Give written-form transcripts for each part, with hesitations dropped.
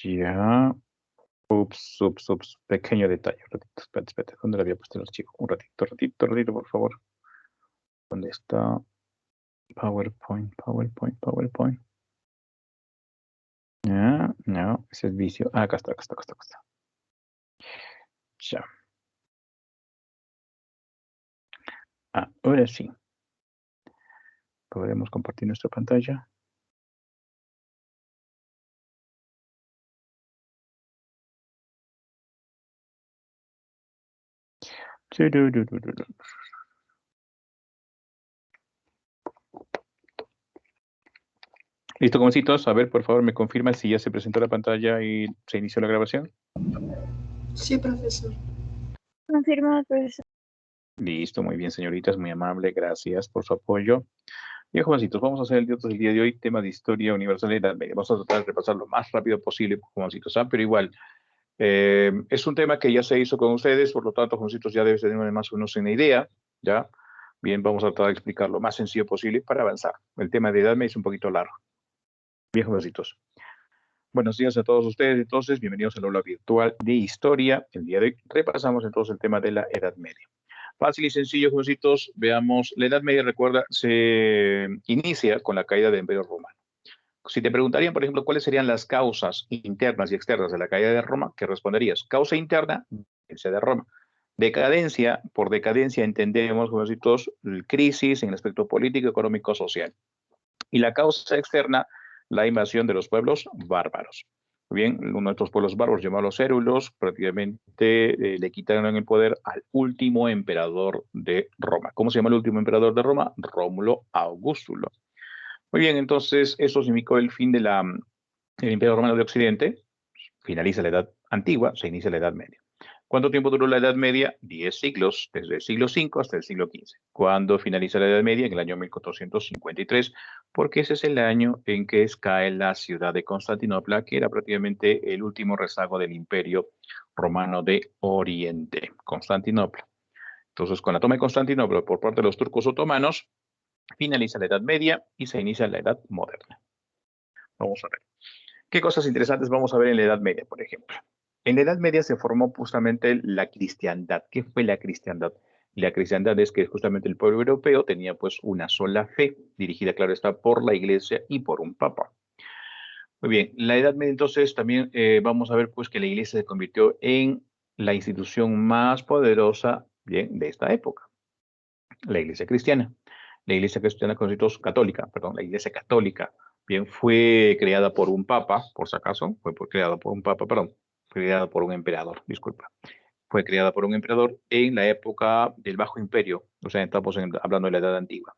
Ya. Ups. Pequeño detalle. Un ratito, espérate. ¿Dónde le había puesto el archivo? Un ratito, por favor. ¿Dónde está? PowerPoint. Ya, no, ese es vicio. Ah, acá está. Ya. Ahora sí. Podremos compartir nuestra pantalla. ¿Listo, jovencitos? A ver, por favor, me confirma si ya se presentó la pantalla y se inició la grabación. Sí, profesor. Confirmado, profesor. Listo, muy bien, señoritas, muy amable, gracias por su apoyo. Bien, jovencitos, vamos a hacer el día de hoy, tema de historia universal y Edad Media. Vamos a tratar de repasar lo más rápido posible, jovencitos, pero igual, es un tema que ya se hizo con ustedes, por lo tanto, jovencitos, ya deben tener más o menos una idea, ¿ya? Bien, vamos a tratar de explicar lo más sencillo posible para avanzar. El tema de Edad Media es un poquito largo. Bien, jovencitos. Buenos días a todos ustedes, entonces, bienvenidos al aula virtual de historia. El día de hoy repasamos entonces el tema de la Edad Media. Fácil y sencillo, jovencitos, veamos, la Edad Media, recuerda, se inicia con la caída del Imperio Romano. Si te preguntarían, por ejemplo, cuáles serían las causas internas y externas de la caída de Roma, ¿qué responderías? Causa interna, decadencia de Roma. Decadencia, por decadencia entendemos, jovencitos, crisis en el aspecto político, económico, social. Y la causa externa, la invasión de los pueblos bárbaros. Bien, uno de estos pueblos bárbaros, llamados los érulos, prácticamente le quitaron el poder al último emperador de Roma. ¿Cómo se llama el último emperador de Roma? Rómulo Augustulo. Muy bien, entonces eso significó el fin del Imperio Romano de Occidente. Finaliza la Edad Antigua, se inicia la Edad Media. ¿Cuánto tiempo duró la Edad Media? 10 siglos, desde el siglo V hasta el siglo XV. ¿Cuándo finaliza la Edad Media? En el año 1453, porque ese es el año en que cae la ciudad de Constantinopla, que era prácticamente el último rezago del Imperio Romano de Oriente, Constantinopla. Entonces, con la toma de Constantinopla por parte de los turcos otomanos, finaliza la Edad Media y se inicia la Edad Moderna. Vamos a ver. ¿Qué cosas interesantes vamos a ver en la Edad Media, por ejemplo? En la Edad Media se formó justamente la cristiandad. ¿Qué fue la cristiandad? La cristiandad es que justamente el pueblo europeo tenía pues una sola fe, dirigida, claro está, por la iglesia y por un papa. Muy bien, la Edad Media entonces también vamos a ver pues que la iglesia se convirtió en la institución más poderosa, bien, de esta época, la iglesia cristiana. La iglesia cristiana católica, perdón, la iglesia católica, bien, fue creada por un papa, por si acaso, creada por un papa, perdón, creada por un emperador, disculpa. Fue creada por un emperador en la época del Bajo Imperio, o sea, estamos hablando de la Edad Antigua.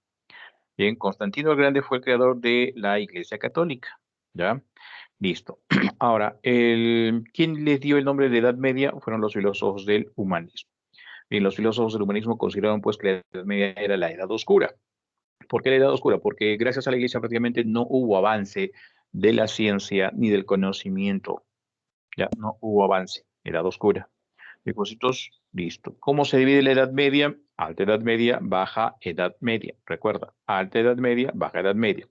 Bien, Constantino el Grande fue el creador de la iglesia católica, ¿ya? Listo. Ahora, ¿quién les dio el nombre de Edad Media? Fueron los filósofos del humanismo. Bien, los filósofos del humanismo consideraron pues que la Edad Media era la Edad Oscura. ¿Por qué la Edad Oscura? Porque gracias a la Iglesia prácticamente no hubo avance de la ciencia ni del conocimiento. Ya no hubo avance. Edad Oscura. Depósitos, listo. ¿Cómo se divide la Edad Media? Alta Edad Media, Baja Edad Media. Recuerda, Alta Edad Media, Baja Edad Media.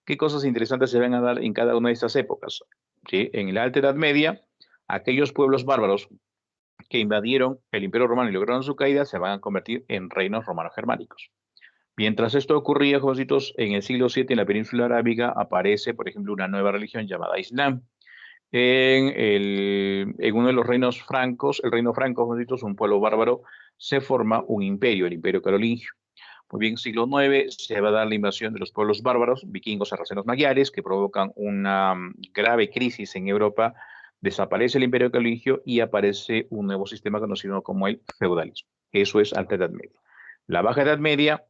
¿Qué cosas interesantes se van a dar en cada una de estas épocas? ¿Sí? En la Alta Edad Media, aquellos pueblos bárbaros que invadieron el Imperio Romano y lograron su caída se van a convertir en reinos romanos-germánicos. Mientras esto ocurría, jovencitos, en el siglo VII en la península arábiga aparece, por ejemplo, una nueva religión llamada Islam. En uno de los reinos francos, el reino franco, jovencitos, un pueblo bárbaro, se forma un imperio, el imperio carolingio. Muy bien, siglo IX se va a dar la invasión de los pueblos bárbaros, vikingos, sarracenos, magiares, que provocan una grave crisis en Europa. Desaparece el imperio carolingio y aparece un nuevo sistema conocido como el feudalismo. Eso es Alta Edad Media. La Baja Edad Media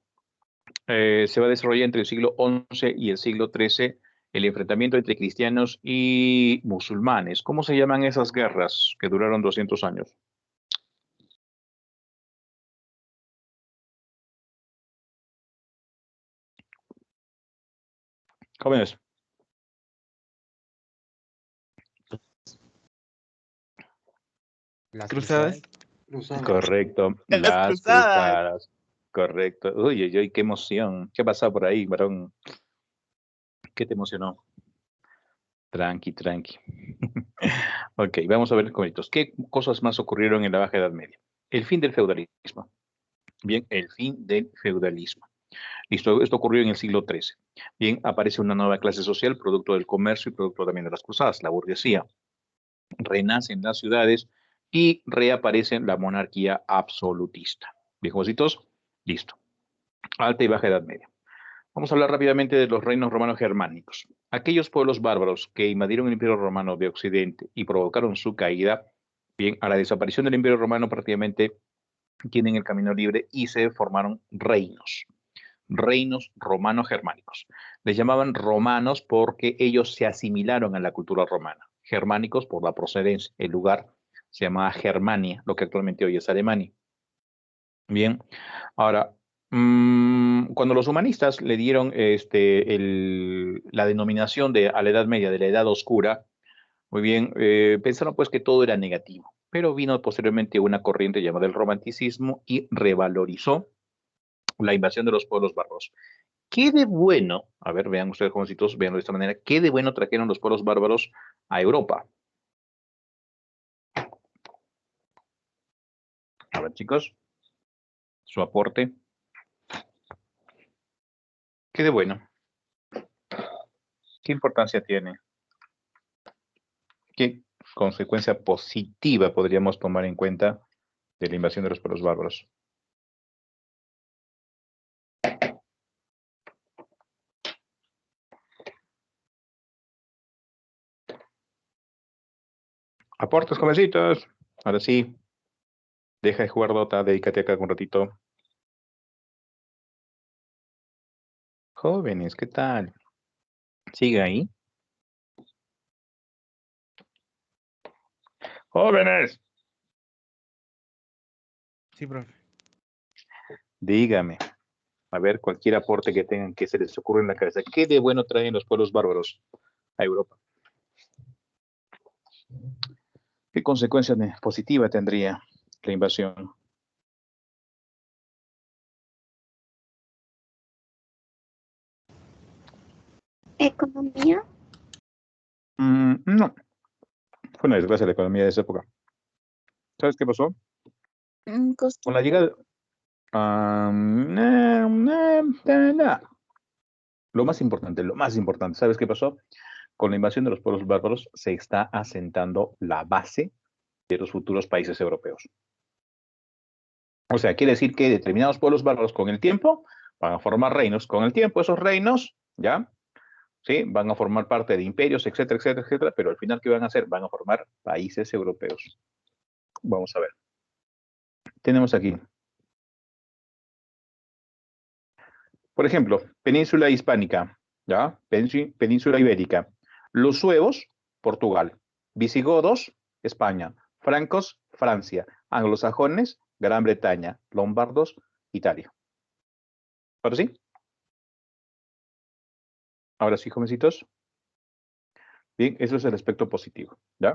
se va a desarrollar entre el siglo XI y el siglo XIII el enfrentamiento entre cristianos y musulmanes. ¿Cómo se llaman esas guerras que duraron 200 años? Jóvenes. Las cruzadas. Correcto, Las cruzadas. Correcto. Uy, qué emoción. ¿Qué pasó por ahí, varón? ¿Qué te emocionó? Tranqui, tranqui. Ok, vamos a ver, compañeritos, ¿qué cosas más ocurrieron en la Baja Edad Media? El fin del feudalismo. Bien, el fin del feudalismo. Listo, esto ocurrió en el siglo XIII. Bien, aparece una nueva clase social, producto del comercio y producto también de las cruzadas, la burguesía. Renacen las ciudades y reaparece la monarquía absolutista. Bien, jovencitos, listo. Alta y Baja Edad Media. Vamos a hablar rápidamente de los reinos romanos germánicos. Aquellos pueblos bárbaros que invadieron el Imperio Romano de Occidente y provocaron su caída, bien, a la desaparición del Imperio Romano prácticamente tienen el camino libre y se formaron reinos romanos germánicos. Les llamaban romanos porque ellos se asimilaron a la cultura romana. Germánicos por la procedencia. El lugar se llamaba Germania, lo que actualmente hoy es Alemania. Bien, ahora, cuando los humanistas le dieron la denominación a la Edad Media de la Edad Oscura, muy bien, pensaron pues que todo era negativo, pero vino posteriormente una corriente llamada el romanticismo y revalorizó la invasión de los pueblos bárbaros. ¿Qué de bueno, a ver, vean ustedes, jovencitos, veanlo de esta manera, qué de bueno trajeron los pueblos bárbaros a Europa? A ver, chicos, su aporte. ¿Qué de bueno? ¿Qué importancia tiene? ¿Qué consecuencia positiva podríamos tomar en cuenta de la invasión de los pueblos bárbaros? Aportes, jovencitos. Ahora sí, deja de jugar Dota, dedícate acá un ratito. Jóvenes, ¿qué tal? ¿Sigue ahí? ¡Jóvenes! Sí, profe. Dígame, a ver, cualquier aporte que tengan que se les ocurra en la cabeza. ¿Qué de bueno traen los pueblos bárbaros a Europa? ¿Qué consecuencia positiva tendría la invasión? Economía. No, fue una desgracia la economía de esa época. ¿Sabes qué pasó? Con la Costumbre. llegada... lo más importante, ¿sabes qué pasó? Con la invasión de los pueblos bárbaros se está asentando la base de los futuros países europeos. O sea, quiere decir que determinados pueblos bárbaros con el tiempo van a formar reinos. Con el tiempo esos reinos, ¿ya? ¿Sí? Van a formar parte de imperios, etcétera, etcétera, etcétera, pero al final, ¿qué van a hacer? Van a formar países europeos. Vamos a ver. Tenemos aquí, por ejemplo, península hispánica, ¿ya? Península ibérica. Los suevos, Portugal. Visigodos, España. Francos, Francia. Anglosajones, Gran Bretaña. Lombardos, Italia. ¿Ahora sí? Ahora sí, jovencitos. Bien, eso es el aspecto positivo, ¿ya?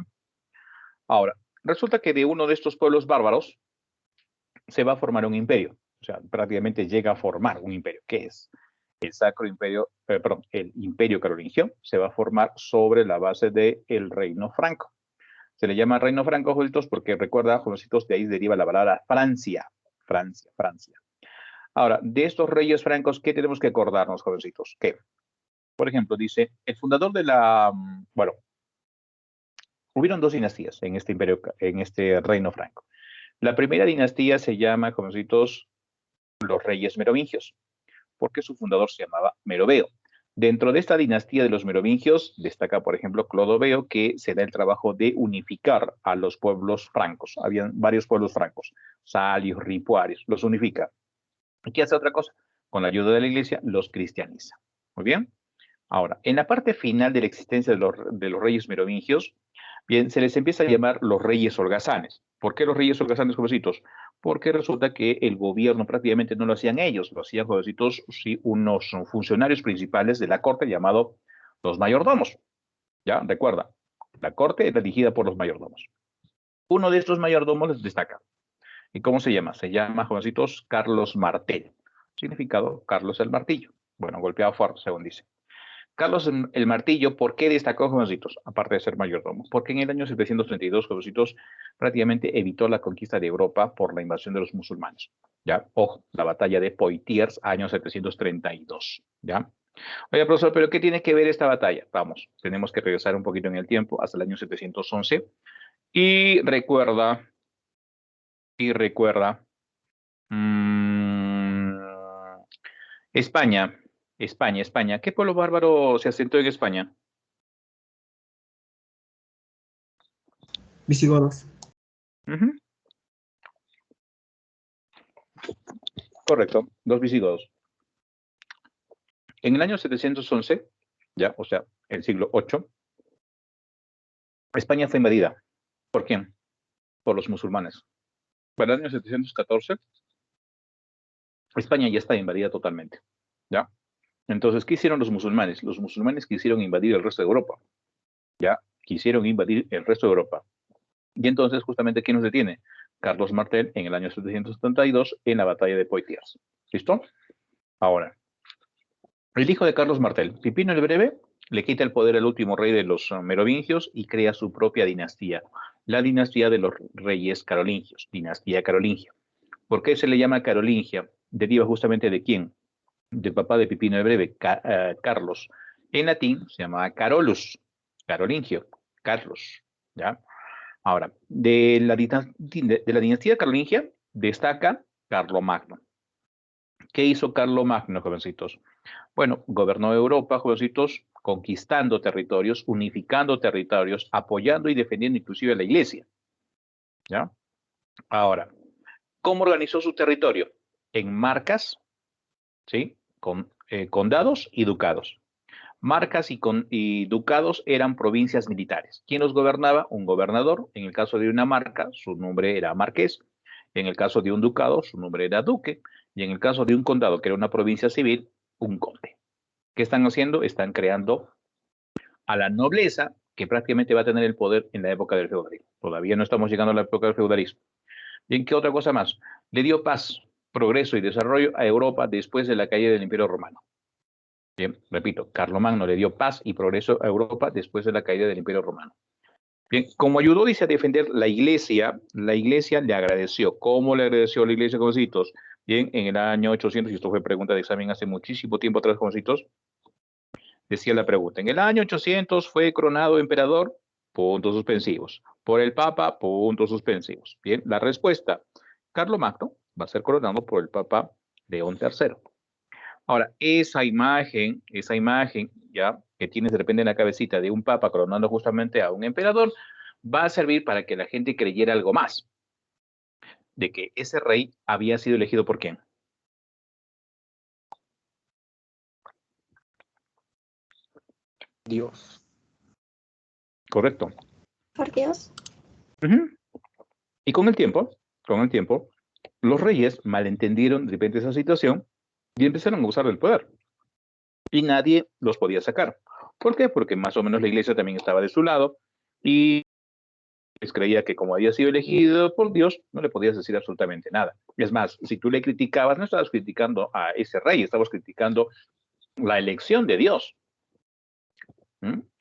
Ahora, resulta que de uno de estos pueblos bárbaros se va a formar un imperio. O sea, prácticamente llega a formar un imperio. ¿Qué es? El Sacro Imperio, perdón, el Imperio Carolingio se va a formar sobre la base del Reino Franco. Se le llama Reino Franco, jovencitos, porque recuerda, jovencitos, de ahí deriva la palabra Francia. Francia, Francia. Ahora, de estos reyes francos, ¿qué tenemos que acordarnos, jovencitos? Que, por ejemplo, dice, el fundador de bueno, hubieron dos dinastías en este imperio, en este Reino Franco. La primera dinastía se llama, jovencitos, los reyes merovingios, porque su fundador se llamaba Meroveo. Dentro de esta dinastía de los merovingios destaca, por ejemplo, Clodoveo, que se da el trabajo de unificar a los pueblos francos. Habían varios pueblos francos, salios, ripuarios, los unifica. ¿Y qué hace otra cosa? Con la ayuda de la iglesia, los cristianiza. Muy bien. Ahora, en la parte final de la existencia de los reyes merovingios, bien, se les empieza a llamar los reyes holgazanes. ¿Por qué los reyes holgazanes, jovencitos? Porque resulta que el gobierno prácticamente no lo hacían ellos, lo hacían, jovencitos, sí, unos funcionarios principales de la corte llamados los mayordomos. ¿Ya? Recuerda, la corte es dirigida por los mayordomos. Uno de estos mayordomos les destaca. ¿Y cómo se llama? Se llama, jovencitos, Carlos Martel. Significado, Carlos el Martillo. Bueno, golpeado fuerte, según dice. Carlos el Martillo, ¿por qué destacó, jovencitos? Aparte de ser mayordomo. Porque en el año 732, jovencitos, prácticamente evitó la conquista de Europa por la invasión de los musulmanes. ¿Ya? Ojo, la batalla de Poitiers, año 732. ¿Ya? Oye, profesor, ¿pero qué tiene que ver esta batalla? Vamos, tenemos que regresar un poquito en el tiempo, hasta el año 711. Y recuerda, mmm, España, España. ¿Qué pueblo bárbaro se asentó en España? Visigodos. Ujú. Correcto, los visigodos. En el año 711, ya, o sea, el siglo VIII, España fue invadida. ¿Por quién? Por los musulmanes. Para el año 714, España ya está invadida totalmente. ¿Ya? Entonces, ¿qué hicieron los musulmanes? Los musulmanes quisieron invadir el resto de Europa. ¿Ya? Quisieron invadir el resto de Europa. Y entonces, justamente, ¿quién nos detiene? Carlos Martel en el año 772 en la batalla de Poitiers. ¿Listo? Ahora, el hijo de Carlos Martel, Pipino el Breve, le quita el poder al último rey de los merovingios y crea su propia dinastía, la dinastía de los reyes carolingios, dinastía carolingia. ¿Por qué se le llama carolingia? Deriva justamente de quién? Del papá de Pipino el Breve, Carlos. En latín se llamaba Carolus, carolingio, Carlos. ¿Ya? Ahora, de la dinastía carolingia destaca Carlomagno. ¿Qué hizo Carlomagno, jovencitos? Bueno, gobernó Europa, jovencitos, conquistando territorios, unificando territorios, apoyando y defendiendo inclusive a la iglesia. ¿Ya? Ahora, ¿cómo organizó su territorio? En marcas, ¿sí? Con condados y ducados. Marcas y ducados eran provincias militares. ¿Quién los gobernaba? Un gobernador. En el caso de una marca, su nombre era marqués. En el caso de un ducado, su nombre era duque. Y en el caso de un condado, que era una provincia civil, un conde. ¿Qué están haciendo? Están creando a la nobleza que prácticamente va a tener el poder en la época del feudalismo. Todavía no estamos llegando a la época del feudalismo. ¿Y en qué otra cosa más? Le dio paz, progreso y desarrollo a Europa después de la caída del Imperio Romano. Bien, repito, Carlomagno le dio paz y progreso a Europa después de la caída del Imperio Romano. Bien, como ayudó, dice, a defender la iglesia le agradeció. ¿Cómo le agradeció a la iglesia, jovencitos? Bien, en el año 800, y esto fue pregunta de examen hace muchísimo tiempo atrás, jovencitos, decía la pregunta, en el año 800 fue coronado emperador, puntos suspensivos. Por el Papa, puntos suspensivos. Bien, la respuesta, Carlomagno va a ser coronado por el Papa León III. Ahora, esa imagen, ya, que tienes de repente en la cabecita de un papa coronando justamente a un emperador, va a servir para que la gente creyera algo más, de que ese rey había sido elegido por quién. Dios. Correcto. Por Dios. Uh-huh. Y con el tiempo, los reyes malentendieron de repente esa situación y empezaron a usar el poder. Y nadie los podía sacar. ¿Por qué? Porque más o menos la iglesia también estaba de su lado y creía que como había sido elegido por Dios, no le podías decir absolutamente nada. Es más, si tú le criticabas, no estabas criticando a ese rey, estabas criticando la elección de Dios.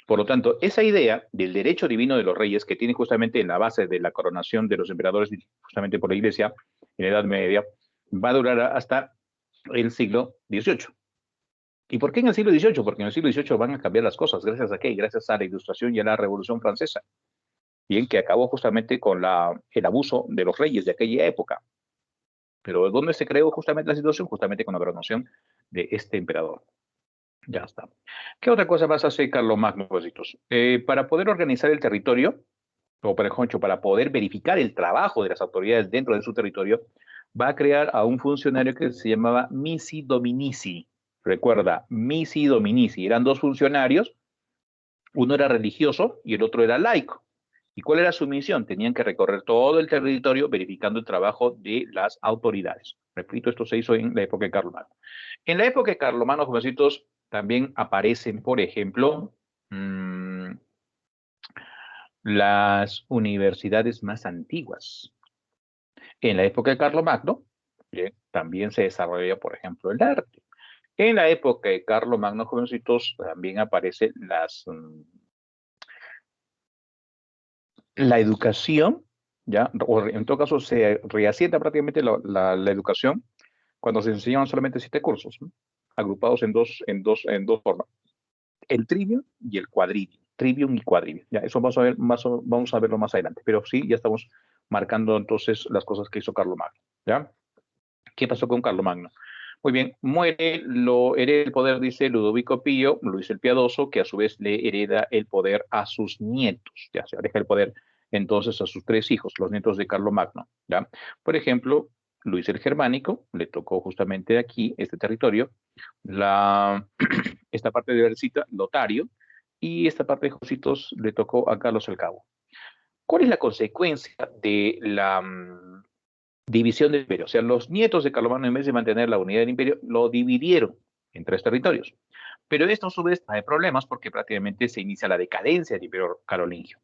Por lo tanto, esa idea del derecho divino de los reyes, que tiene justamente en la base de la coronación de los emperadores, justamente por la iglesia, en la Edad Media, va a durar hasta el siglo XVIII. ¿Y por qué en el siglo XVIII? Porque en el siglo XVIII van a cambiar las cosas. ¿Gracias a qué? Gracias a la Ilustración y a la Revolución Francesa. Bien, que acabó justamente con el abuso de los reyes de aquella época. Pero ¿dónde se creó justamente la situación? Justamente con la coronación de este emperador. Ya está. ¿Qué otra cosa vas a hacer, Carlomagno? Para poder organizar el territorio, o para poder verificar el trabajo de las autoridades dentro de su territorio, va a crear a un funcionario que se llamaba Missi Dominici. Recuerda, Missi Dominici. Eran dos funcionarios, uno era religioso y el otro era laico. ¿Y cuál era su misión? Tenían que recorrer todo el territorio verificando el trabajo de las autoridades. Repito, esto se hizo en la época de Carlomagno. En la época de Carlomagno, jovencitos, también aparecen, por ejemplo, las universidades más antiguas. En la época de Carlomagno, también se desarrolla, por ejemplo, el arte. En la época de Carlomagno, jovencitos, también aparece la educación, ¿ya? O en todo caso se reasienta prácticamente la educación cuando se enseñaban solamente 7 cursos, ¿no? Agrupados en dos formas. El trivium y el quadrivium. Trivium y quadrivium. Ya, eso vamos a verlo más adelante. Pero sí, ya estamos marcando entonces las cosas que hizo Carlomagno. ¿Ya? ¿Qué pasó con Carlomagno? Muy bien, muere, lo hereda el poder, dice Ludovico Pío, Luis el Piadoso, que a su vez le hereda el poder a sus nietos. Ya se deja el poder entonces a sus 3 hijos, los nietos de Carlomagno. ¿Ya? Por ejemplo, Luis el Germánico, le tocó justamente aquí, este territorio, esta parte de Versita, Lotario, y esta parte de Jositos le tocó a Carlos el Cabo. ¿Cuál es la consecuencia de la división del imperio? O sea, los nietos de Carlomagno, en vez de mantener la unidad del imperio, lo dividieron en 3 territorios. Pero esto a su vez trae problemas porque prácticamente se inicia la decadencia del imperio carolingio.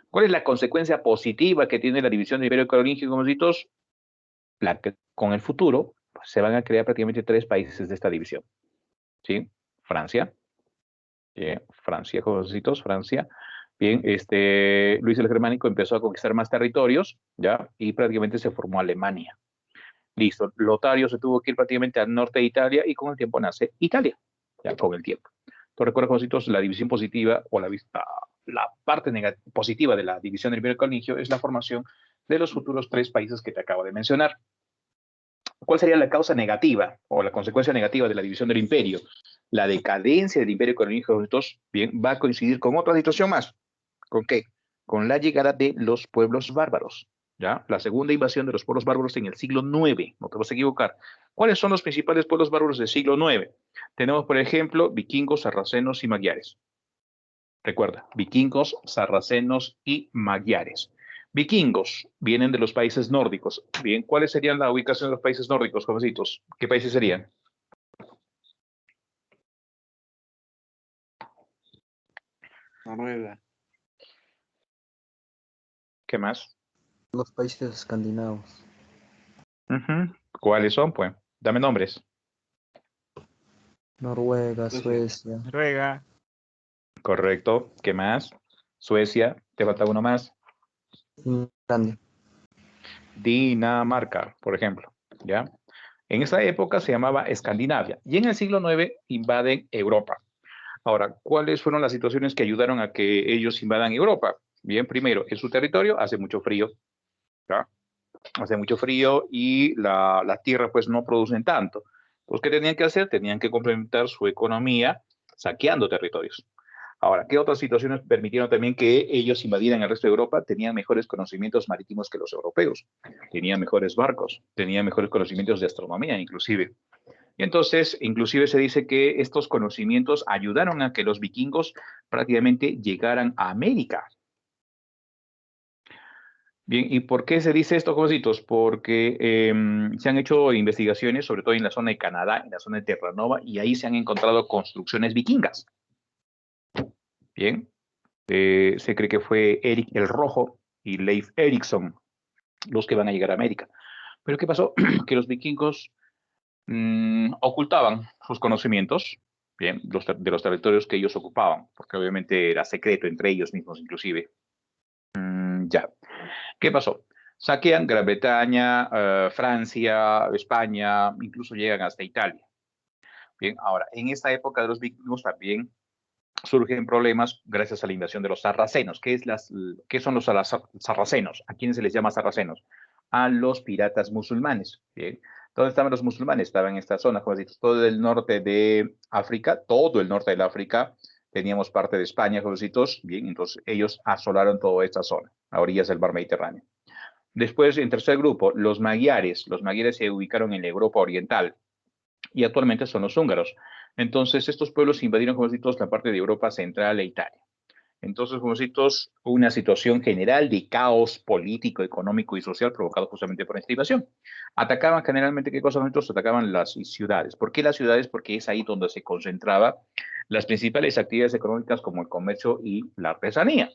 ¿Cuál es la consecuencia positiva que tiene la división del imperio carolingio, como citos? Con el futuro pues, se van a crear prácticamente 3 países de esta división. ¿Sí? Francia, Francia, jovencitos, Francia. Bien, Luis el Germánico empezó a conquistar más territorios, ¿ya? Y prácticamente se formó Alemania. Listo, Lotario se tuvo que ir prácticamente al norte de Italia y con el tiempo nace Italia, ya con el tiempo. Entonces recuerda, jovencitos, la división positiva o la parte positiva de la división del Imperio Carolingio es la formación de los futuros 3 países que te acabo de mencionar. ¿Cuál sería la causa negativa o la consecuencia negativa de la división del imperio? La decadencia del imperio carolingio, bien, va a coincidir con otra situación más. ¿Con qué? Con la llegada de los pueblos bárbaros. ¿Ya? La segunda invasión de los pueblos bárbaros en el siglo IX. No te vas a equivocar. ¿Cuáles son los principales pueblos bárbaros del siglo IX? Tenemos, por ejemplo, vikingos, sarracenos y magiares. Recuerda, vikingos, sarracenos y magiares. Vikingos vienen de los países nórdicos. Bien, ¿cuáles serían la ubicación de los países nórdicos, jovencitos? ¿Qué países serían? Noruega. ¿Qué más? Los países escandinavos. ¿Cuáles son, pues? Dame nombres. Noruega, Suecia. Noruega. Correcto. ¿Qué más? Suecia. Te falta uno más. Finlandia. Dinamarca, por ejemplo. ¿Ya? En esa época se llamaba Escandinavia y en el siglo IX invaden Europa. Ahora, ¿cuáles fueron las situaciones que ayudaron a que ellos invadan Europa? Bien, primero, en su territorio hace mucho frío, ¿ya? Hace mucho frío y la tierra pues no producen tanto. Pues, ¿qué tenían que hacer? Tenían que complementar su economía saqueando territorios. Ahora, ¿qué otras situaciones permitieron también que ellos invadieran el resto de Europa? Tenían mejores conocimientos marítimos que los europeos, tenían mejores barcos, tenían mejores conocimientos de astronomía inclusive. Y entonces, inclusive se dice que estos conocimientos ayudaron a que los vikingos prácticamente llegaran a América. Bien, ¿y por qué se dice esto, jovencitos? Porque se han hecho investigaciones, sobre todo en la zona de Canadá, en la zona de Terranova, y ahí se han encontrado construcciones vikingas. Bien, se cree que fue Eric el Rojo y Leif Erikson los que van a llegar a América. Pero ¿qué pasó? Que los vikingos ocultaban sus conocimientos, bien, de los territorios que ellos ocupaban, porque obviamente era secreto entre ellos mismos inclusive. Ya. ¿Qué pasó? Saquean Gran Bretaña, Francia, España, incluso llegan hasta Italia. Bien, ahora, en esta época de los vikingos también surgen problemas gracias a la invasión de los sarracenos. ¿Qué son los sarracenos? ¿A quiénes se les llama sarracenos? A los piratas musulmanes. Bien. ¿Dónde estaban los musulmanes? Estaban en esta zona, como decir, todo el norte de África, todo el norte de África. Teníamos parte de España, jovencitos. Bien, entonces ellos asolaron toda esta zona, a orillas del mar Mediterráneo. Después, en tercer grupo, los magiares. Los magiares se ubicaron en la Europa Oriental y actualmente son los húngaros. Entonces, estos pueblos invadieron, jovencitos, la parte de Europa Central e Italia. Entonces, jovencitos, una situación general de caos político, económico y social provocado justamente por esta invasión. Atacaban generalmente, ¿qué cosas, jovencitos? Atacaban las ciudades. ¿Por qué las ciudades? Porque es ahí donde se concentraba las principales actividades económicas como el comercio y la artesanía.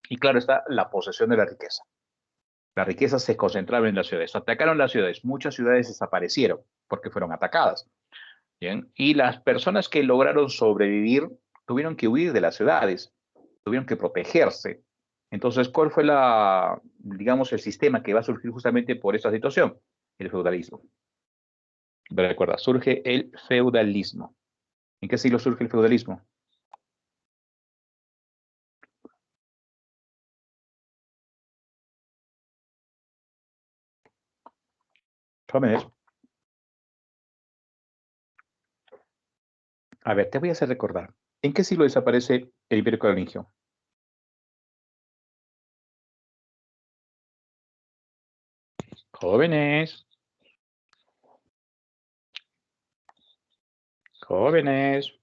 Y claro está, la posesión de la riqueza. La riqueza se concentraba en las ciudades. Atacaron las ciudades. Muchas ciudades desaparecieron porque fueron atacadas. Bien, y las personas que lograron sobrevivir tuvieron que huir de las ciudades, tuvieron que protegerse. Entonces, ¿cuál fue digamos, el sistema que va a surgir justamente por esta situación? El feudalismo. Recuerda, surge el feudalismo. ¿En qué siglo surge el feudalismo? Jóvenes. A ver, te voy a hacer recordar. ¿En qué siglo desaparece el Imperio Carolingio? Jóvenes. Jóvenes.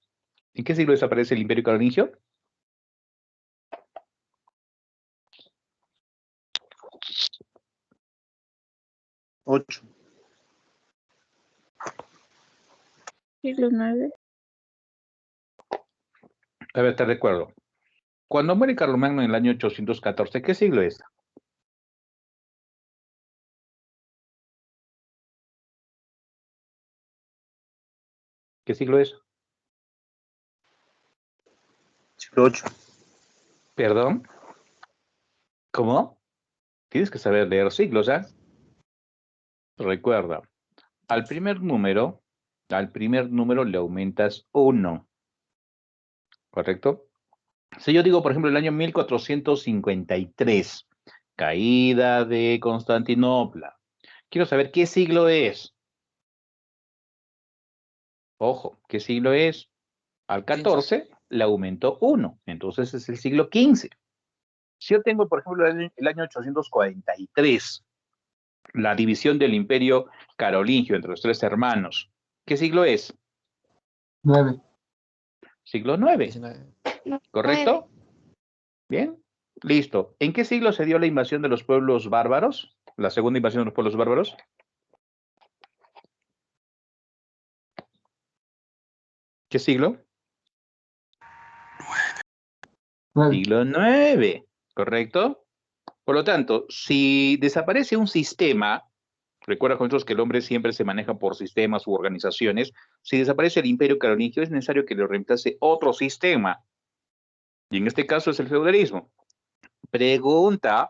¿En qué siglo desaparece el Imperio Carolingio? 8. Siglo IX. A ver, te recuerdo. Cuando muere Carlomagno en el año 814, ¿qué siglo es? ¿Qué siglo es? Siglo 8. ¿Perdón? ¿Cómo? Tienes que saber leer siglos, ¿ah? Recuerda, al primer número le aumentas 1, ¿correcto? Si yo digo, por ejemplo, el año 1453, caída de Constantinopla, quiero saber qué siglo es. Ojo, ¿qué siglo es? Al 14 le aumentó 1, entonces es el siglo XV. Si yo tengo, por ejemplo, el año 843, la división del Imperio Carolingio entre los tres hermanos, ¿qué siglo es? 9. Siglo IX, 19. ¿correcto? Bien, listo. ¿En qué siglo se dio la invasión de los pueblos bárbaros? La segunda invasión de los pueblos bárbaros. ¿Qué siglo? 9. Siglo IX, ¿correcto? Por lo tanto, si desaparece un sistema, recuerda con nosotros que el hombre siempre se maneja por sistemas u organizaciones, si desaparece el imperio carolingio es necesario que lo reemplace otro sistema, y en este caso es el feudalismo. Pregunta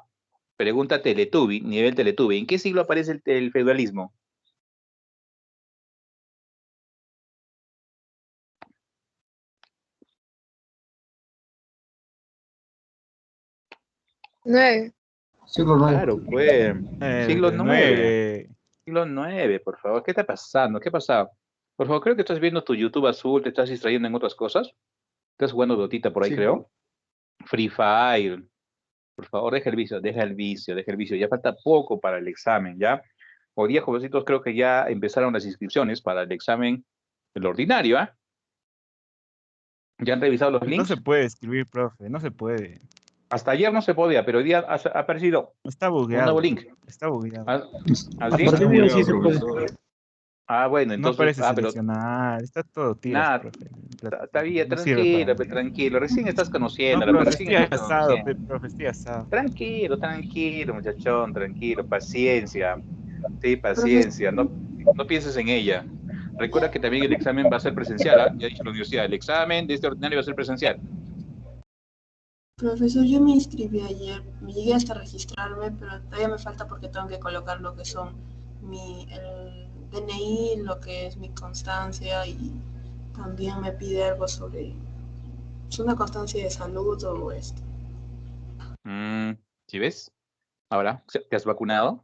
Teletubby, nivel Teletubby, ¿en qué siglo aparece el feudalismo? 9. Siglo 9. Claro, pues, siglo IX. 9. Siglo IX, por favor. ¿Qué está pasando? ¿Qué ha pasado? Por favor, creo que estás viendo tu YouTube azul, te estás distrayendo en otras cosas. Estás jugando Dotita por ahí, Sí. creo. Free Fire. Por favor, deja el vicio, deja el vicio, deja el vicio. Ya falta poco para el examen, ¿ya? Hoy día, jovencitos, creo que ya empezaron las inscripciones para el examen, el ordinario, ¿ah? ¿Ya han revisado los No links? se puede escribir, profe, no se puede. Hasta ayer no se podía, pero hoy día ha aparecido Está un nuevo bugueado. link. Está bugueado. ¿Ah, A ¿así? partir de hoy sí se puede. Ah, bueno, No entonces, aparece pero seleccionar. Está todo tiras, nada, profe. está bien, No sirve para tranquilo, nada. tranquilo. Recién estás No, conociendo, profe, recién estoy estás asado, conociendo. profe, estoy asado. Tranquilo, tranquilo, muchachón, tranquilo, paciencia. Sí, Profesor, paciencia, no pienses en ella. Recuerda que también el examen va a ser presencial, ¿ah? Ya he dicho la universidad, el examen de este ordinario va a ser presencial. profesor, yo me inscribí ayer, me llegué hasta registrarme, pero todavía me falta porque tengo que colocar lo que son el DNI, lo que es mi constancia y también me pide algo sobre, ¿es una constancia de salud o esto? ¿Sí ves? Ahora, ¿te has vacunado?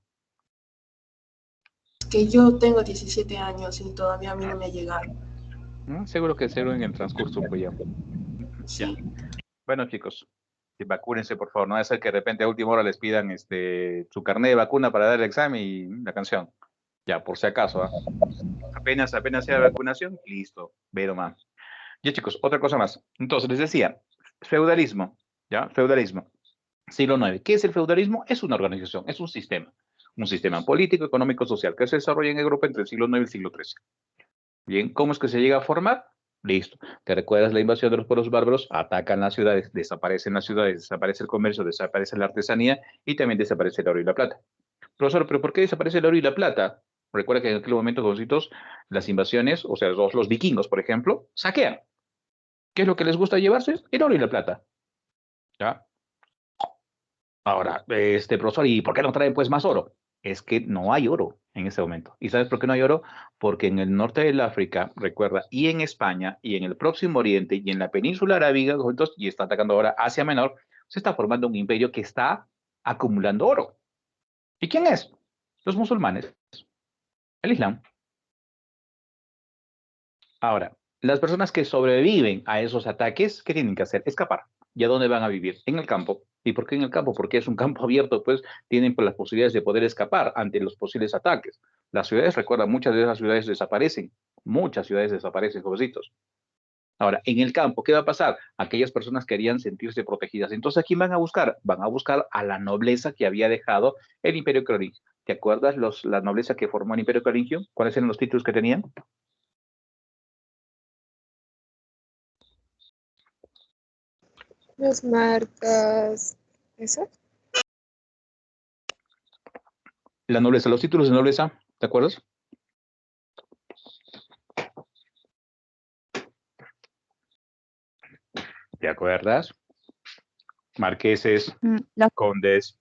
Es que yo tengo 17 años y todavía a mí no me ha llegado. Seguro que seguro en el transcurso, pues ya. Ya. Sí, Bueno, chicos, vacúnense, por favor. No va a ser que de repente a última hora les pidan su carnet de vacuna para dar el examen y la canción. Ya, por si acaso, ¿ah? Apenas sea vacunación, listo, pero más. Ya, chicos, otra cosa más. Entonces, les decía, feudalismo, ¿ya? Feudalismo. Siglo IX. ¿Qué es el feudalismo? Es una organización, es un sistema político, económico, social, que se desarrolla en Europa entre el siglo IX y el siglo XIII. Bien, ¿cómo es que se llega a formar? Listo. ¿Te recuerdas la invasión de los pueblos bárbaros? Atacan las ciudades, desaparecen las ciudades, desaparece el comercio, desaparece la artesanía y también desaparece el oro y la plata. Profesor, ¿pero por qué desaparece el oro y la plata? Recuerda que en aquel momento, jovencitos, las invasiones, o sea, los vikingos, por ejemplo, saquean. ¿Qué es lo que les gusta llevarse? El oro y la plata. ¿Ya? Ahora, profesor, ¿y por qué no traen pues más oro? Es que no hay oro en ese momento. ¿Y sabes por qué no hay oro? Porque en el norte del África, recuerda, y en España, y en el Próximo Oriente, y en la península arábiga, juntos, y está atacando ahora Asia Menor, se está formando un imperio que está acumulando oro. ¿Y quién es? Los musulmanes, el Islam. Ahora, las personas que sobreviven a esos ataques, ¿qué tienen que hacer? Escapar. ¿Y a dónde van a vivir? En el campo. ¿Y por qué en el campo? Porque es un campo abierto, pues tienen las posibilidades de poder escapar ante los posibles ataques. Las ciudades, recuerda, muchas de esas ciudades desaparecen. Muchas ciudades desaparecen, jovencitos. Ahora, en el campo, ¿qué va a pasar? Aquellas personas querían sentirse protegidas. Entonces, ¿a quién van a buscar? Van a buscar a la nobleza que había dejado el Imperio Carolingio. ¿Te acuerdas la nobleza que formó el Imperio Carolingio? ¿Cuáles eran los títulos que tenían? Las marcas. ¿Eso? La nobleza, los títulos de nobleza, ¿te acuerdas? ¿Te acuerdas? Marqueses, Las condes,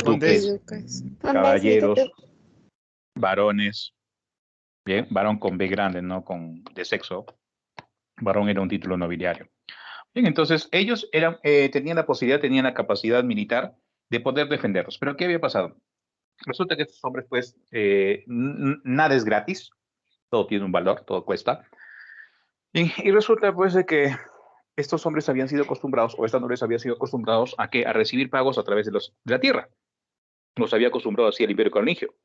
Condes. duques, Lucas. caballeros, varones. Bien, varón con B grande, no con de sexo. Varón era un título nobiliario. Bien, entonces ellos tenían la posibilidad, tenían la capacidad militar de poder defenderlos. Pero ¿qué había pasado? Resulta que estos hombres, pues, nada es gratis, todo tiene un valor, todo cuesta. Y resulta, pues, de que estos hombres habían sido acostumbrados, o estos hombres habían sido acostumbrados a que a recibir pagos a través de la tierra. Los había acostumbrado así el Imperio Carolingio.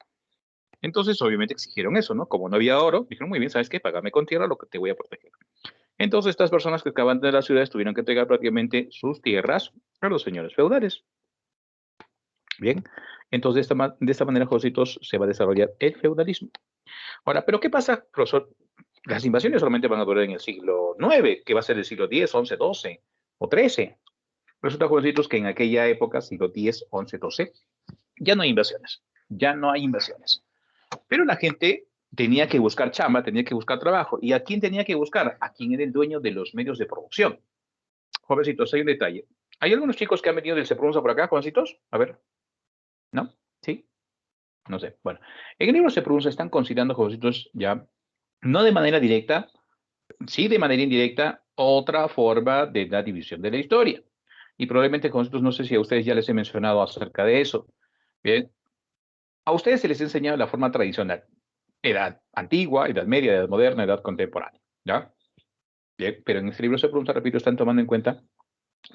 Entonces, obviamente exigieron eso, ¿no? Como no había oro, dijeron, muy bien, ¿sabes qué? Págame con tierra lo que te voy a proteger. Entonces, estas personas que acaban de las ciudades tuvieron que entregar prácticamente sus tierras a los señores feudales. Bien, entonces de esta manera, Jositos, se va a desarrollar el feudalismo. Ahora, ¿pero qué pasa, profesor? Las invasiones solamente van a durar en el siglo IX, que va a ser el siglo X, XI, XII o XIII. Resulta, jovencitos, que en aquella época, siglo X, XI, XII, ya no hay invasiones. Ya no hay invasiones. Pero la gente tenía que buscar chamba, tenía que buscar trabajo. ¿Y a quién tenía que buscar? A quién era el dueño de los medios de producción. Jovencitos, hay un detalle. ¿Hay algunos chicos que han venido del Seprunza por acá, jovencitos? A ver. ¿No? ¿Sí? No sé. Bueno, en el libro Seprunza están considerando, jovencitos, ya, no de manera directa, sí de manera indirecta, otra forma de la división de la historia. Y probablemente, jovencitos, no sé si a ustedes ya les he mencionado acerca de eso. Bien, a ustedes se les ha enseñado la forma tradicional. Edad antigua, edad media, edad moderna, edad contemporánea. ¿Ya? Bien, pero en este libro se pregunta, repito, están tomando en cuenta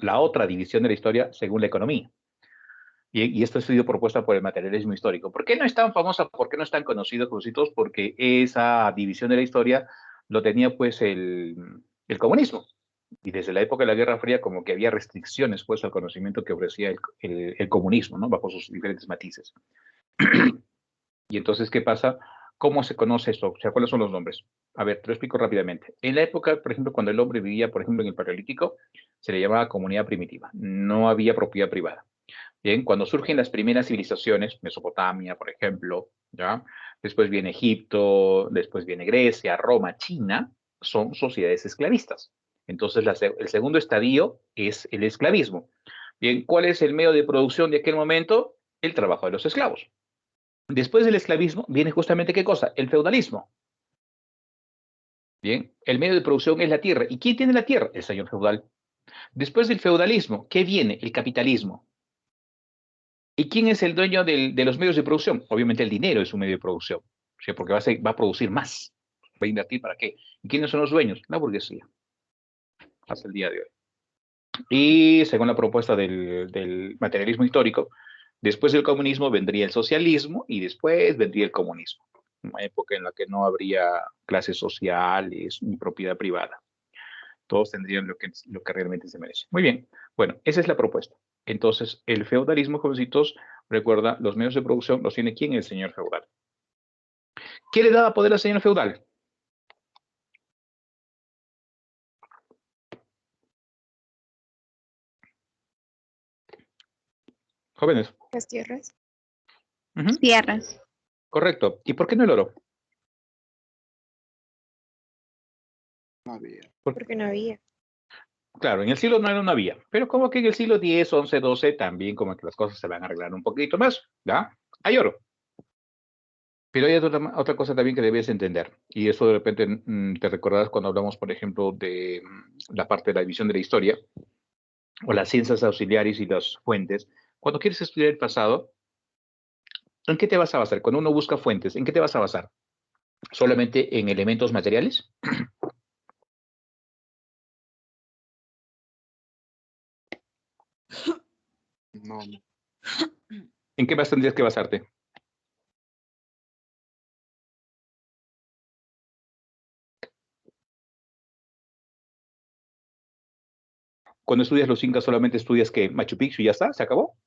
la otra división de la historia según la economía. Y esto ha sido propuesta por el materialismo histórico. ¿Por qué no es tan famosa? ¿Por qué no es tan conocido, Crucitos? Porque esa división de la historia lo tenía pues el comunismo. Y desde la época de la Guerra Fría como que había restricciones pues al conocimiento que ofrecía el comunismo, ¿no? Bajo sus diferentes matices. Y entonces, ¿qué pasa? ¿Cómo se conoce esto? O sea, ¿cuáles son los nombres? A ver, te lo explico rápidamente. En la época, por ejemplo, cuando el hombre vivía, por ejemplo, en el Paleolítico, se le llamaba comunidad primitiva. No había propiedad privada. Bien, cuando surgen las primeras civilizaciones, Mesopotamia, por ejemplo, ¿ya? Después viene Egipto, después viene Grecia, Roma, China, son sociedades esclavistas. Entonces, el segundo estadio es el esclavismo. Bien, ¿cuál es el medio de producción de aquel momento? El trabajo de los esclavos. Después del esclavismo viene justamente ¿qué cosa? El feudalismo. Bien, el medio de producción es la tierra. ¿Y quién tiene la tierra? El señor feudal. Después del feudalismo, ¿qué viene? El capitalismo. ¿Y quién es el dueño de los medios de producción? Obviamente el dinero es un medio de producción, ¿sí? Porque va a producir más. ¿Va a invertir para qué? ¿Y quiénes son los dueños? La burguesía, hasta el día de hoy. Y según la propuesta del materialismo histórico, después del comunismo vendría el socialismo y después vendría el comunismo. Una época en la que no habría clases sociales ni propiedad privada. Todos tendrían lo que realmente se merece. Muy bien. Bueno, esa es la propuesta. Entonces, el feudalismo, jovencitos, recuerda, los medios de producción los tiene ¿quién? El señor feudal. ¿Qué le daba poder al señor feudal? Jóvenes. Las tierras. Ujú. Tierras. Correcto. ¿Y por qué no el oro? No había. Porque no había. Claro, en el siglo IX no había, pero como que en el siglo X, XI, XII también como que las cosas se van a arreglar un poquito más, ¿ya? Hay oro. Pero hay otra cosa también que debes entender, y eso de repente te recordarás cuando hablamos, por ejemplo, de la parte de la división de la historia, o las ciencias auxiliares y las fuentes. Cuando quieres estudiar el pasado, ¿en qué te vas a basar? Cuando uno busca fuentes, ¿en qué te vas a basar? ¿Solamente en elementos materiales? No, no. ¿En qué más tendrías que basarte? Cuando estudias los incas solamente estudias que Machu Picchu y ya está, se acabó.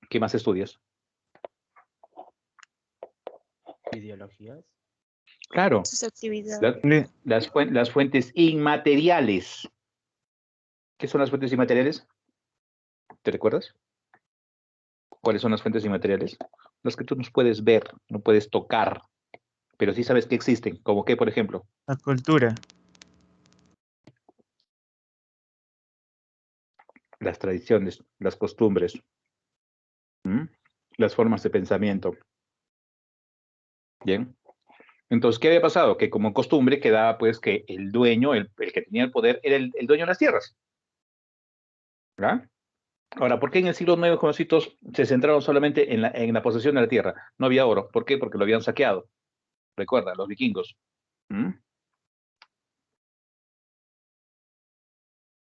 ¿Qué más estudias? Ideologías. Claro, Sus actividades. las fuentes inmateriales. ¿Qué son las fuentes inmateriales? ¿Te recuerdas? ¿Cuáles son las fuentes inmateriales? Las que tú no puedes ver, no puedes tocar, pero sí sabes que existen. ¿Como qué, por ejemplo? La cultura. Las tradiciones, las costumbres, ¿m? Las formas de pensamiento. Bien. Entonces, ¿qué había pasado? Que como costumbre quedaba pues que el dueño, el que tenía el poder, era el dueño de las tierras. ¿Verdad? Ahora, ¿por qué en el siglo IX, jovencitos, se centraron solamente en la posesión de la tierra? No había oro. ¿Por qué? Porque lo habían saqueado. Recuerda, los vikingos. ¿Mm?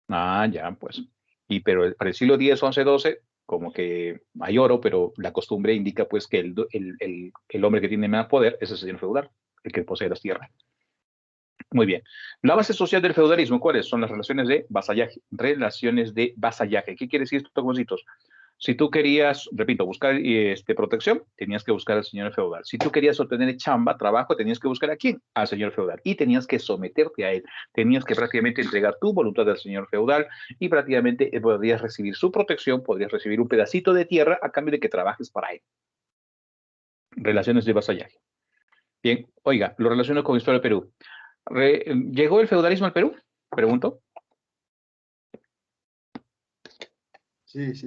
Ah, ya, pues. Pero para el siglo X, XI, XII, como que hay oro, pero la costumbre indica pues que el hombre que tiene más poder es el señor feudal, el que posee las tierras. Muy bien. La base social del feudalismo, ¿cuáles? Son las relaciones de vasallaje. Relaciones de vasallaje. ¿Qué quiere decir esto, jovencitos? Si tú querías, repito, buscar protección, tenías que buscar al señor feudal. Si tú querías obtener chamba, trabajo, tenías que buscar a quién? Al señor feudal. Y tenías que someterte a él. Tenías que prácticamente entregar tu voluntad al señor feudal y prácticamente podrías recibir su protección, podrías recibir un pedacito de tierra a cambio de que trabajes para él. Relaciones de vasallaje. Bien, oiga, lo relaciono con historia del Perú. ¿Llegó el feudalismo al Perú? Pregunto. Sí, sí.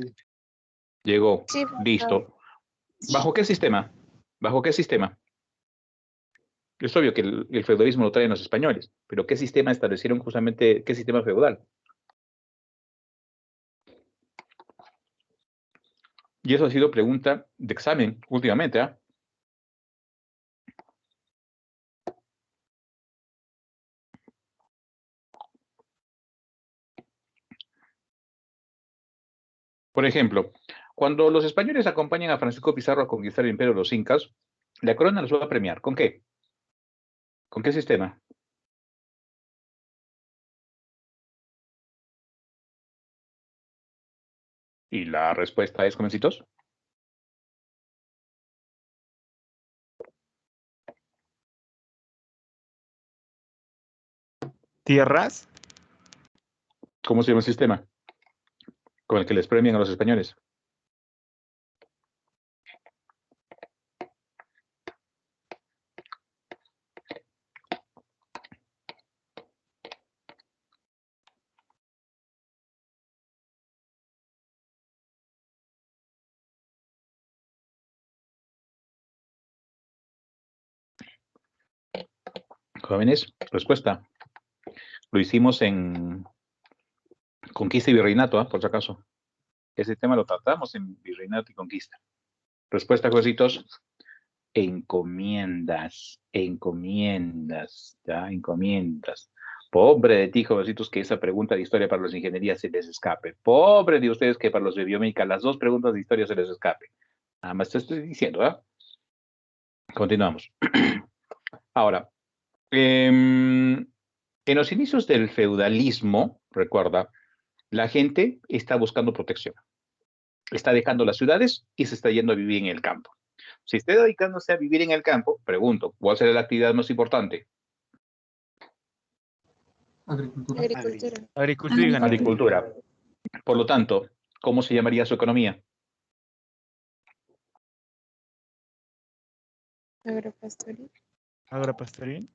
Llegó. Sí, Listo. ¿Bajo qué sistema? ¿Bajo qué sistema? Es obvio que el feudalismo lo traen los españoles, pero ¿qué sistema establecieron justamente, qué sistema feudal? Y eso ha sido pregunta de examen últimamente, ¿ah? Por ejemplo, cuando los españoles acompañan a Francisco Pizarro a conquistar el imperio de los incas, la corona los va a premiar. ¿Con qué? ¿Con qué sistema? Y la respuesta es, jovencitos, ¿Tierras? ¿cómo se llama el sistema con el que les premian a los españoles? Jóvenes, respuesta. Lo hicimos en Conquista y Virreinato, por si acaso. Ese tema lo tratamos en Virreinato y Conquista. Respuesta, jueguitos. Encomiendas, ¿ya? Encomiendas. Pobre de ti, jovencitos, que esa pregunta de historia para los de ingeniería se les escape. Pobre de ustedes que para los de biomédica las dos preguntas de historia se les escape. Nada más te estoy diciendo, ¿ah? Continuamos. Ahora, en los inicios del feudalismo, recuerda, la gente está buscando protección. Está dejando las ciudades y se está yendo a vivir en el campo. Si está dedicándose a vivir en el campo, pregunto, ¿cuál será la actividad más importante? Agricultura. agricultura. Agricultura y ganadería. Agricultura. Por lo tanto, ¿cómo se llamaría su economía? Agropastoril. Agropastoril.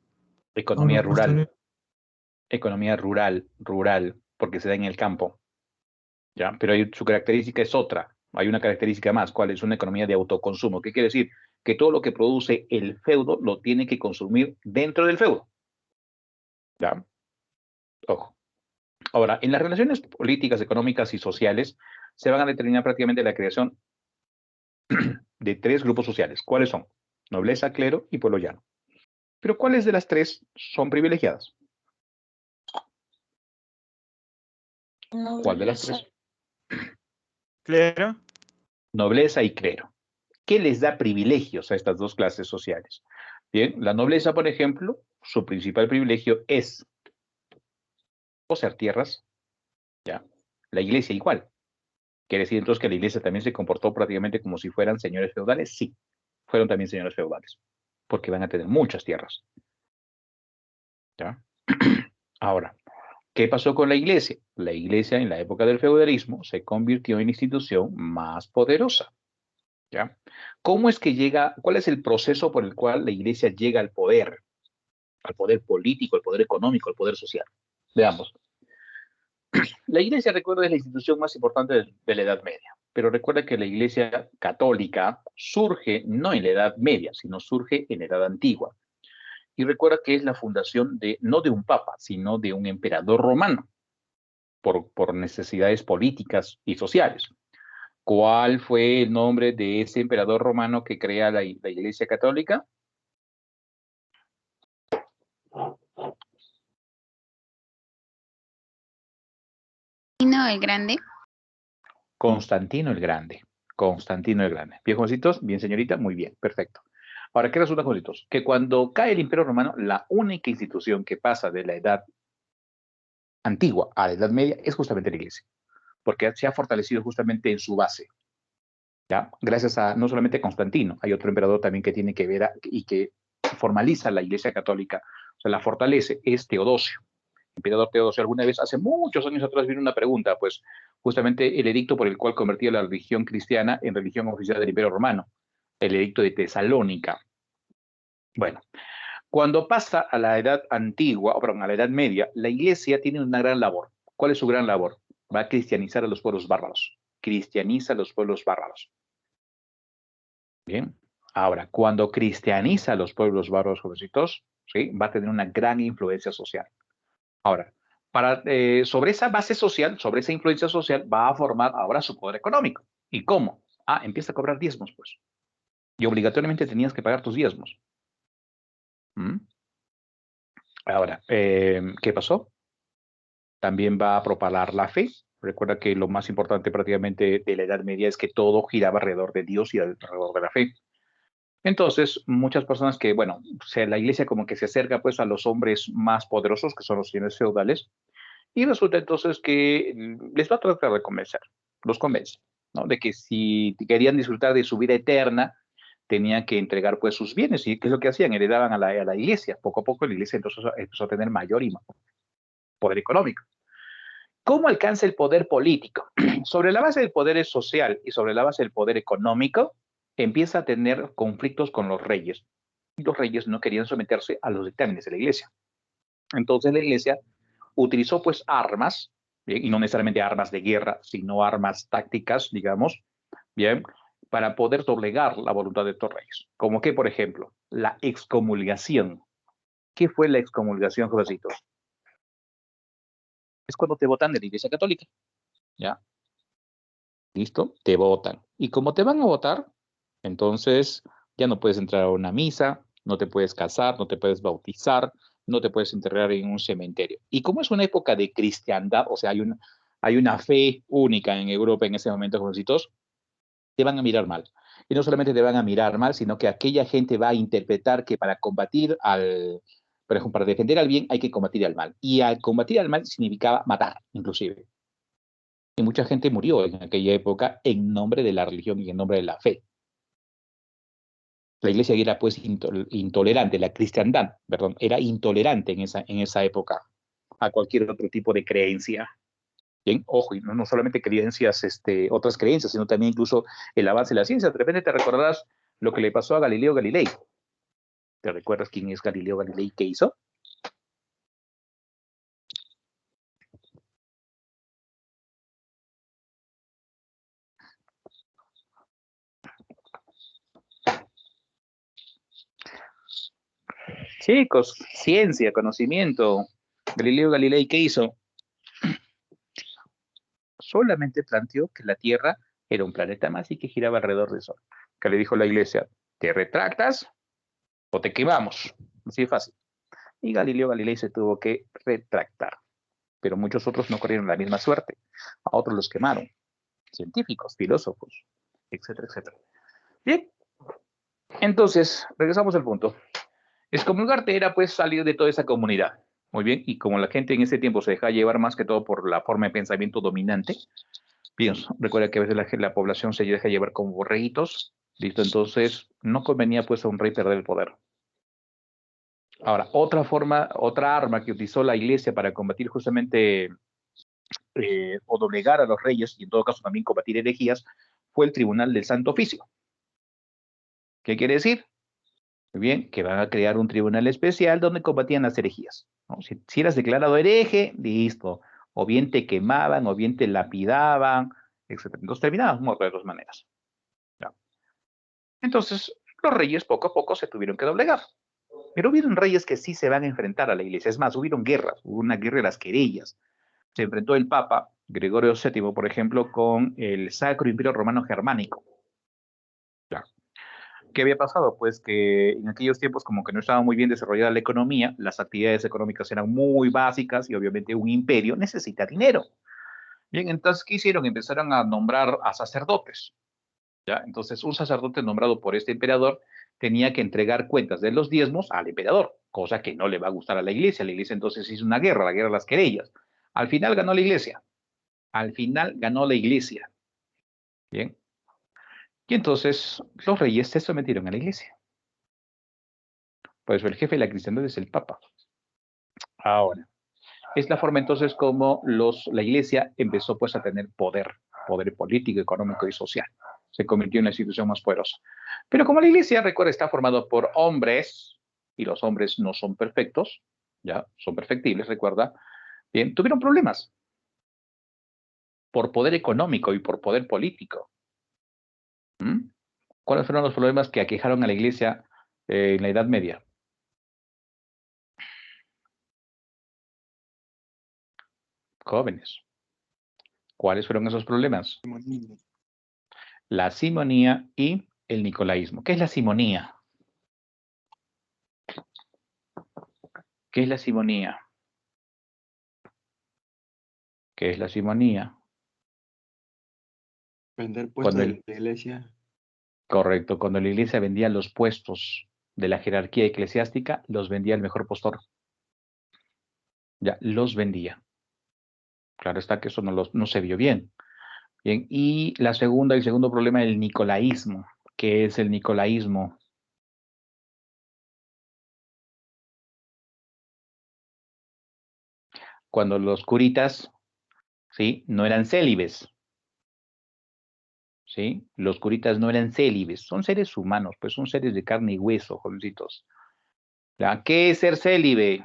Economía rural. Agropastoril. Economía rural, porque se da en el campo. ¿Ya? Pero su característica es otra. Hay una característica más, ¿cuál es? Una economía de autoconsumo. ¿Qué quiere decir? Que todo lo que produce el feudo lo tiene que consumir dentro del feudo. ¿Ya? Ojo. Ahora, en las relaciones políticas, económicas y sociales se van a determinar prácticamente la creación de 3 grupos sociales. ¿Cuáles son? Nobleza, clero y pueblo llano. Pero ¿cuáles de las 3 son privilegiadas? ¿Cuál de las 3? Clero. Nobleza y clero. ¿Qué les da privilegios a estas 2 clases sociales? Bien, la nobleza, por ejemplo, su principal privilegio es poseer tierras, ¿ya? La iglesia igual. ¿Quiere decir entonces que la iglesia también se comportó prácticamente como si fueran señores feudales? Sí, fueron también señores feudales, porque van a tener muchas tierras, ¿ya? Ahora, ¿qué pasó con la iglesia? La iglesia en la época del feudalismo se convirtió en institución más poderosa, ¿ya? ¿Cómo es que llega, cuál es el proceso por el cual la iglesia llega al poder político, al poder económico, al poder social? Veamos. La iglesia, recuerda, es la institución más importante de la Edad Media, pero recuerda que la iglesia católica surge no en la Edad Media, sino surge en la Edad Antigua. Y recuerda que es la fundación no de un papa, sino de un emperador romano, por necesidades políticas y sociales. ¿Cuál fue el nombre de ese emperador romano que crea la iglesia católica? Constantino el Grande. Constantino el Grande. Constantino el Grande. ¿Bien, jovencitos? ¿Bien, señorita? Muy bien, perfecto. Ahora, ¿qué resulta, jovencitos? Que cuando cae el Imperio Romano, la única institución que pasa de la Edad Antigua a la Edad Media es justamente la Iglesia, porque se ha fortalecido justamente en su base, ¿ya? Gracias a no solamente Constantino, hay otro emperador también que tiene que ver y que formaliza la Iglesia Católica, o sea, la fortalece, es Teodosio. Emperador Teodosio, alguna vez, hace muchos años atrás, vino una pregunta, pues justamente el edicto por el cual convertía la religión cristiana en religión oficial del Imperio Romano, el edicto de Tesalónica. Bueno, cuando pasa a la Edad Antigua, o perdón, a la Edad Media, la Iglesia tiene una gran labor. ¿Cuál es su gran labor? Va a cristianizar a los pueblos bárbaros. Cristianiza a los pueblos bárbaros. Bien. Ahora, cuando cristianiza a los pueblos bárbaros, jovencitos, ¿sí? Va a tener una gran influencia social. Ahora, sobre esa base social, sobre esa influencia social, va a formar ahora su poder económico. ¿Y cómo? Empieza a cobrar diezmos, pues. Y obligatoriamente tenías que pagar tus diezmos. ¿Mm? Ahora, ¿qué pasó? También va a propagar la fe. Recuerda que lo más importante prácticamente de la Edad Media es que todo giraba alrededor de Dios y alrededor de la fe. Entonces, muchas personas que, bueno, la iglesia como que se acerca pues a los hombres más poderosos, que son los señores feudales, y resulta entonces que les va a tratar de convencer, los convence, ¿no? De que si querían disfrutar de su vida eterna, tenían que entregar pues sus bienes. ¿Y qué es lo que hacían? Heredaban a la iglesia. Poco a poco la iglesia entonces empezó a tener mayor y mayor poder económico. ¿Cómo alcanza el poder político? Sobre la base del poder social y sobre la base del poder económico, empieza a tener conflictos con los reyes. Y los reyes no querían someterse a los dictámenes de la iglesia. Entonces la iglesia utilizó pues armas, ¿bien? Y no necesariamente armas de guerra, sino armas tácticas, digamos, ¿bien? Para poder doblegar la voluntad de estos reyes. Como que, por ejemplo, la excomulgación. ¿Qué fue la excomulgación, jovencitos? Es cuando te votan de la Iglesia Católica, ¿ya? ¿Listo? Te votan. Y como te van a votar, entonces ya no puedes entrar a una misa, no te puedes casar, no te puedes bautizar, no te puedes enterrar en un cementerio. Y como es una época de cristiandad, o sea, hay una fe única en Europa en ese momento, jovencitos, te van a mirar mal. Y no solamente te van a mirar mal, sino que aquella gente va a interpretar que para combatir por ejemplo, para defender al bien hay que combatir al mal. Y al combatir al mal significaba matar, inclusive. Y mucha gente murió en aquella época en nombre de la religión y en nombre de la fe. La iglesia era pues intolerante, la cristiandad, perdón, era intolerante en esa época a cualquier otro tipo de creencia. Bien, ojo, y no solamente creencias, otras creencias, sino también incluso el avance de la ciencia. De repente te recordarás lo que le pasó a Galileo Galilei. ¿Te recuerdas quién es Galileo Galilei? ¿Qué hizo? Chicos, ciencia, conocimiento. Galileo Galilei, ¿qué hizo? Solamente planteó que la Tierra era un planeta más y que giraba alrededor del Sol. Que le dijo la Iglesia, ¿te retractas o te quemamos? Así de fácil. Y Galileo Galilei se tuvo que retractar. Pero muchos otros no corrieron la misma suerte. A otros los quemaron. Científicos, filósofos, etcétera, etcétera. Bien, entonces, regresamos al punto. Excomulgarte era pues salir de toda esa comunidad. Muy bien, y como la gente en ese tiempo se dejaba llevar más que todo por la forma de pensamiento dominante, bien, recuerda que a veces la población se deja llevar como borreguitos, listo, entonces no convenía pues a un rey perder el poder. Ahora, otra arma que utilizó la iglesia para combatir justamente o doblegar a los reyes, y en todo caso también combatir herejías, fue el Tribunal del Santo Oficio. ¿Qué quiere decir? Muy bien, que van a crear un tribunal especial donde combatían las herejías, ¿no? Si eras declarado hereje, listo. O bien te quemaban, o bien te lapidaban, etc. Entonces terminabas muerto de dos maneras. ¿Ya? Entonces, los reyes poco a poco se tuvieron que doblegar. Pero hubieron reyes que sí se van a enfrentar a la iglesia. Es más, hubieron guerras, hubo una guerra de las querellas. Se enfrentó el Papa Gregorio VII, por ejemplo, con el Sacro Imperio Romano Germánico. ¿Ya? ¿Qué había pasado? Pues que en aquellos tiempos como que no estaba muy bien desarrollada la economía, las actividades económicas eran muy básicas y obviamente un imperio necesita dinero. Bien, entonces, ¿qué hicieron? Empezaron a nombrar a sacerdotes. ¿Ya? Entonces, un sacerdote nombrado por este emperador tenía que entregar cuentas de los diezmos al emperador, cosa que no le va a gustar a la iglesia. La iglesia entonces hizo una guerra, la guerra de las querellas. Al final ganó la iglesia. Al final ganó la iglesia. Bien. Y entonces los reyes se sometieron a la iglesia. Por eso el jefe de la cristiandad es el Papa. Ahora, es la forma entonces como la iglesia empezó pues a tener poder político, económico y social. Se convirtió en la institución más poderosa. Pero como la iglesia, recuerda, está formado por hombres, y los hombres no son perfectos, ya, son perfectibles, recuerda, bien, tuvieron problemas por poder económico y por poder político. ¿Mm? ¿Cuáles fueron los problemas que aquejaron a la iglesia en la Edad Media? Jóvenes. ¿Cuáles fueron esos problemas? La simonía y el nicolaísmo. ¿Qué es la simonía? ¿Qué es la simonía? ¿Qué es la simonía? Vender puestos de la iglesia. Correcto, cuando la iglesia vendía los puestos de la jerarquía eclesiástica, los vendía el mejor postor. Ya, los vendía. Claro está que eso no se vio bien. Bien, y el segundo problema, el nicolaísmo. ¿Qué es el nicolaísmo? Cuando los curitas, ¿sí? No eran célibes. ¿Sí? Los curitas no eran célibes, son seres humanos, pues son seres de carne y hueso, jovencitos. ¿Ya? ¿Qué es ser célibe?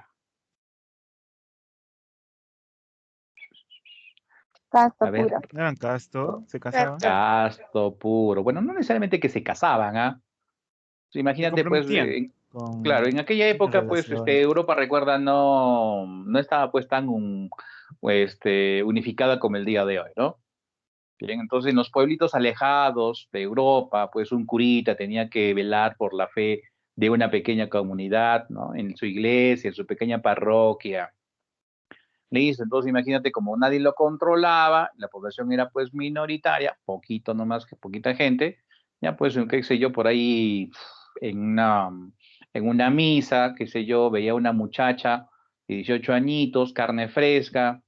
Casto A ver, puro. ¿No eran casto? ¿Se casaban? casto puro. Bueno, no necesariamente que se casaban, ¿ah? Se Imagínate, pues, comprometían claro, con en aquella una época, pues, relación. Europa, recuerda, no estaba, pues, tan unificada como el día de hoy, ¿no? Bien, entonces, en los pueblitos alejados de Europa, pues, un curita tenía que velar por la fe de una pequeña comunidad, ¿no? En su iglesia, en su pequeña parroquia. Listo, entonces imagínate como nadie lo controlaba, la población era pues minoritaria, poquito nomás que poquita gente, ya pues, qué sé yo, por ahí en una, en una misa, qué sé yo, veía una muchacha de 18 añitos, carne fresca,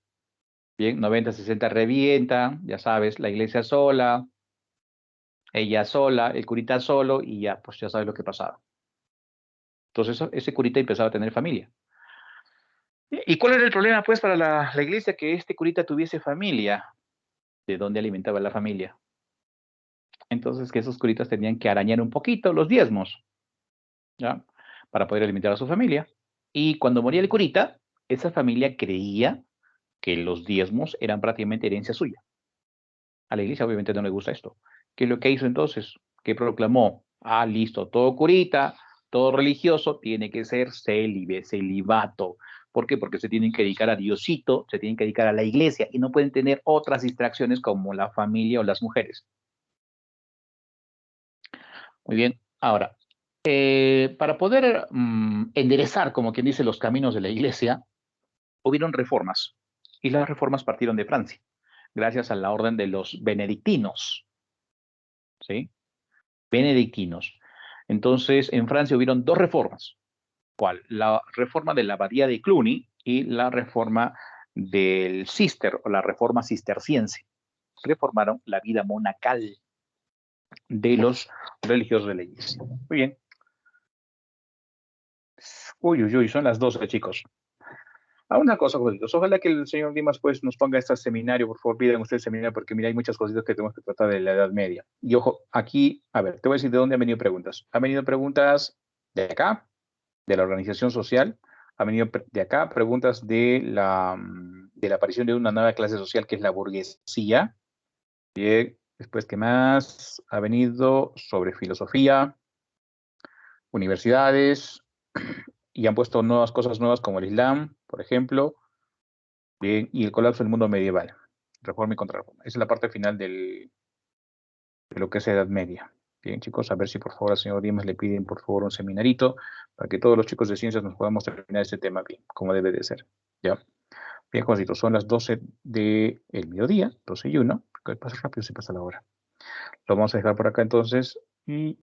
bien, 90, 60 revienta, ya sabes, la iglesia sola, ella sola, el curita solo, y ya, pues ya sabes lo que pasaba. Entonces ese curita empezaba a tener familia. ¿Y cuál era el problema, pues, para la iglesia que este curita tuviese familia? ¿De dónde alimentaba la familia? Entonces, que esos curitas tenían que arañar un poquito los diezmos, ¿ya? para poder alimentar a su familia. Y cuando moría el curita, esa familia creía que los diezmos eran prácticamente herencia suya. A la iglesia obviamente no le gusta esto. ¿Qué es lo que hizo entonces? Que proclamó, listo, todo curita, todo religioso tiene que ser celibato. ¿Por qué? Porque se tienen que dedicar a Diosito, se tienen que dedicar a la iglesia y no pueden tener otras distracciones como la familia o las mujeres. Muy bien. Ahora, para poder enderezar, como quien dice, los caminos de la iglesia, hubieron reformas. Y las reformas partieron de Francia, gracias a la orden de los benedictinos. ¿Sí? Benedictinos. Entonces, en Francia hubieron dos reformas. ¿Cuál? La reforma de la abadía de Cluny y la reforma del Cister, o la reforma cisterciense. Reformaron la vida monacal de los religiosos de la iglesia. Muy bien. Uy, son las 12, chicos. Una cosa, jovencitos. Ojalá que el señor Dimas pues nos ponga este seminario, por favor, pidan ustedes el seminario, porque mira, hay muchas cositas que tenemos que tratar de la Edad Media. Y ojo, aquí, a ver, te voy a decir de dónde han venido preguntas. Han venido preguntas de acá, de la organización social, han venido de acá preguntas de la aparición de una nueva clase social que es la burguesía. Bien, después, ¿qué más? Ha venido sobre filosofía, universidades, y han puesto cosas nuevas como el Islam, por ejemplo, bien, y el colapso del mundo medieval, reforma y contrarreforma. Esa es la parte final de lo que es Edad Media. Bien, chicos, a ver si por favor al señor Dimas le piden por favor un seminarito para que todos los chicos de ciencias nos podamos terminar este tema bien, como debe de ser. ¿Ya? Bien, jovencitos, son las 12 del mediodía, 12:01, porque pasa rápido, se pasa la hora. Lo vamos a dejar por acá entonces y